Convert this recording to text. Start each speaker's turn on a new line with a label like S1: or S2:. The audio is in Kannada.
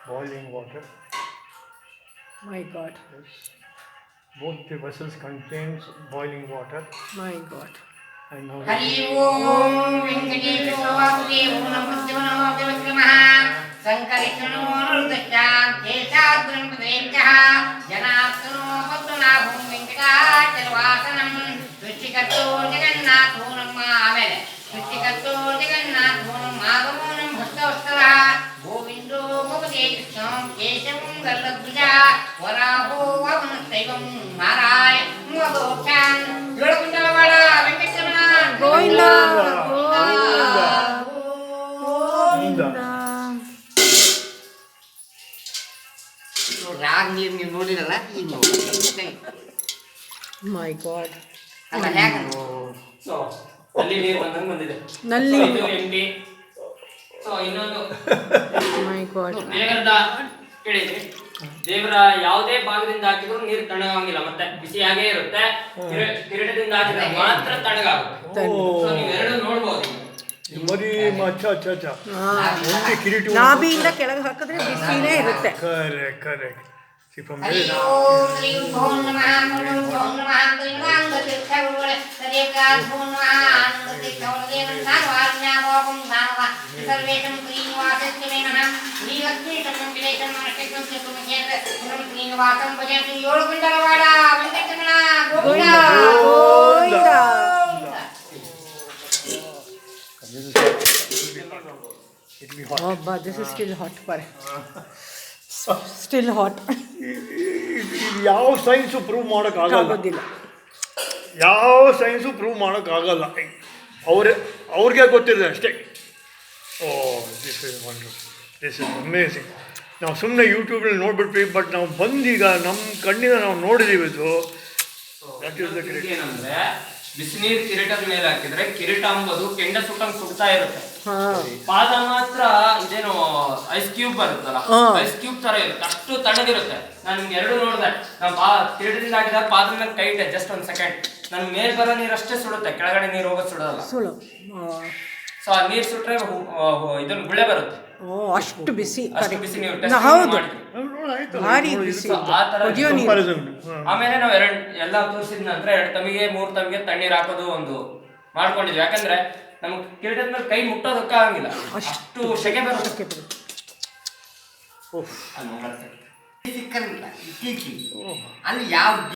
S1: boiling water.
S2: My God.
S1: Yes. Both the vessels contains boiling water.
S2: My God.
S1: And now
S3: Hari ओम वेंकटेश्वर वासुदेव नमः नमः देवक्रमः संकरिष्णो नृदश्यां केशाद्रं प्रदेशः जनार्दनो पद्मनाभं वेंकटाचलवासनं सृष्टिकर्तो जगन्नाथो नमः आमेले सृष्टिकर्तो जगन्नाथो नमः आगमनं भक्तवत्सलः गोविन्दो भवते कृष्णं केशवं गरुडध्वजा वराहो वामनशैवं नारायण मदोक्षां जोडकुण्डलवाड वेंकटरमण
S2: Govinda.
S1: Govinda.
S3: ರಾಗ ನೀವು ನೋಡಿರಲ್ಲ ಈಗ ನೋಡಿ
S2: My God.
S3: ಅಲ್ಲ ಲ್ಯಾಗ
S4: ಸೊ ಅಲ್ಲಿ ನೀರು ಬಂದಂಗೆ ಬಂದಿದೆ.
S2: ನಲ್ಲಿ.
S4: So, ಇದು ಎಂಟಿ. ಸೊ ಇನ್ನೊಂದು
S2: My God.
S4: ದೇವರದ ಕೇಳಿದ್ರಿ ದೇವರ ಯಾವುದೇ ಭಾಗದಿಂದ ಹಾಕಿದ್ರು ನೀರು ತಣ್ಣಗಾಗಿಲ್ಲ, ಮತ್ತೆ ಬಿಸಿಯಾಗೇ ಇರುತ್ತೆ. ಕಿರೀಟದಿಂದ ಹಾಕಿದ್ರೆ ಮಾತ್ರ ತಣ್ಣಗಾಗುತ್ತೆ. ಸೊ ನೀವು ಎರಡು ನೋಡ್ಬೋದು.
S1: ಮರಿ ಅಚ್ಚಾ ಒಂದೇ ಕಿರೀಟ.
S2: ನಾಭಿಯಿಂದ ಕೆಳಗೆ ಹಾಕಿದ್ರೆ ಬಿಸಿನೇ ಇರುತ್ತೆ.
S1: Correct. See from
S3: Hari
S1: there.
S3: ಓಂ ಶ್ರೀ ಓಂ ನಮಃ ಓಂ ನಮಃ ತ್ರಿನಾಂಗ ತೀರ್ಥಗುರುಗಳೇ ಸರಿಯಕಾಲ ಓಂ ನಮಃ ಆನಂದ ತೀರ್ಥಗುರುಗಳೇ ಧರ್ವಾಜ್ಞಾಮೋಕಂ ಧಾಮವ ಸರ್ವೇಶಂ ಶ್ರೀನಿವಾಸಸ್ಯ ನಮಃ ಶ್ರೀ ಲಕ್ಷ್ಮೀ ಸಂಕೇತಂ ನಮಃ ಕೇಂದ್ರ ಪುರಂ ಶ್ರೀನಿವಾಸಂ ಭಜಂತು ಏಳು ಕುಂಡಲವಾಡ Venkataramana Govinda
S1: It will be hot.
S2: Oh, but this is still hot. Still hot.
S1: ಇದು ಯಾವ ಸೈನ್ಸು ಪ್ರೂವ್ ಮಾಡೋಕ್ಕಾಗಲ್ಲ.
S2: ಆಗೋದಿಲ್ಲ.
S1: ಯಾವ ಸೈನ್ಸು ಪ್ರೂವ್ ಮಾಡೋಕ್ಕಾಗಲ್ಲ. ಅವ್ರಿಗೆ ಗೊತ್ತಿದೆ ಅಷ್ಟೇ. This is wonderful, this is amazing. ನಾವು ಸುಮ್ಮನೆ ಯೂಟ್ಯೂಬಲ್ಲಿ ನೋಡ್ಬಿಟ್ವಿ, ಬಟ್ ನಾವು ಬಂದೀಗ ನಮ್ಮ ಕಣ್ಣಿಂದ ನಾವು ನೋಡಿದ್ದೀವಿ. ಇದು ದಟ್ ಈಸ್ ದ ಗ್ರೇಟ್.
S4: ಏನಂದ್ರೆ ಬಿಸಿನೀರು ಕಿರೀಟದ ಮೇಲೆ ಹಾಕಿದ್ರೆ ಕಿರೀಟ ಅಂಬೋದು ಕೆಂಡ ಸುಟ್ಟಂಗ್ ಸುಡ್ತಾ ಇರುತ್ತೆ. ಪಾದ ಮಾತ್ರ ಇದೇನು ಐಸ್ ಕ್ಯೂಬ್ ಬರುತ್ತಲ್ಲ, ಐಸ್ ಕ್ಯೂಬ್ ತರ ಇರುತ್ತೆ, ಅಷ್ಟು ತಣ್ಣಗಿರುತ್ತೆ. ನಾನು ನಿಮ್ಗೆ ಎರಡು ನೋಡಿದೆ. ನಾನು ಕಿರೀಟದಿಂದ ಹಾಕಿದಾಗ ಪಾದದ ಮೇಲೆ ಕೈ ಇಟ್ಟೆ ಜಸ್ಟ್ ಒಂದು ಸೆಕೆಂಡ್. ನನ್ ಮೇಲ್ ಬರೋ ನೀರು ಅಷ್ಟೇ ಸುಡುತ್ತೆ, ಕೆಳಗಡೆ ನೀರು ಹೋಗೋದು ಸುಡೋಲ್ಲ. ಸೊ ಆ ನೀರು ಸುಟ್ರೆ ಇದನ್ನು ಗುಳೆ ಬರುತ್ತೆ.
S2: ಅಷ್ಟು ಬಿಸಿ.
S4: ಅಷ್ಟು ಬಿಸಿ ನೀವು
S2: ಹೌದು,
S1: ಆಯ್ತು,
S2: ಭಾರಿ ಬಿಸಿ.
S4: ಆ ತರ
S2: ಕುದಿಯೋ ನೀರು.
S1: ಕಂಪ್ಯಾರಿಸನ್.
S4: ಆಮೇಲೆ ನಾವು ಎಲ್ಲ ತೋರಿಸಿದ ನಂತರ 2 ತಮಿಗೆ 3 ತಮಿಗೆ ತಣ್ಣೀರು ಹಾಕೋದು ಒಂದು ಮಾಡ್ಕೊಂಡಿದ್ವಿ. ಯಾಕಂದ್ರೆ ನಮ್ಗೆ ಕಿರೀಟದ ಮೇಲೆ ಕೈ ಮುಟ್ಟೋದಕ್ಕೆ ಆಗಂಗಿಲ್ಲ, ಅಷ್ಟು ಸೆಕೆ ಬರುತ್ತೆ.
S3: ಸಿಕ್ಕಂಗಿಲ್ಲ ಇತ್ತೀಚೆಗೆ ಅಲ್ಲಿ ಯಾವ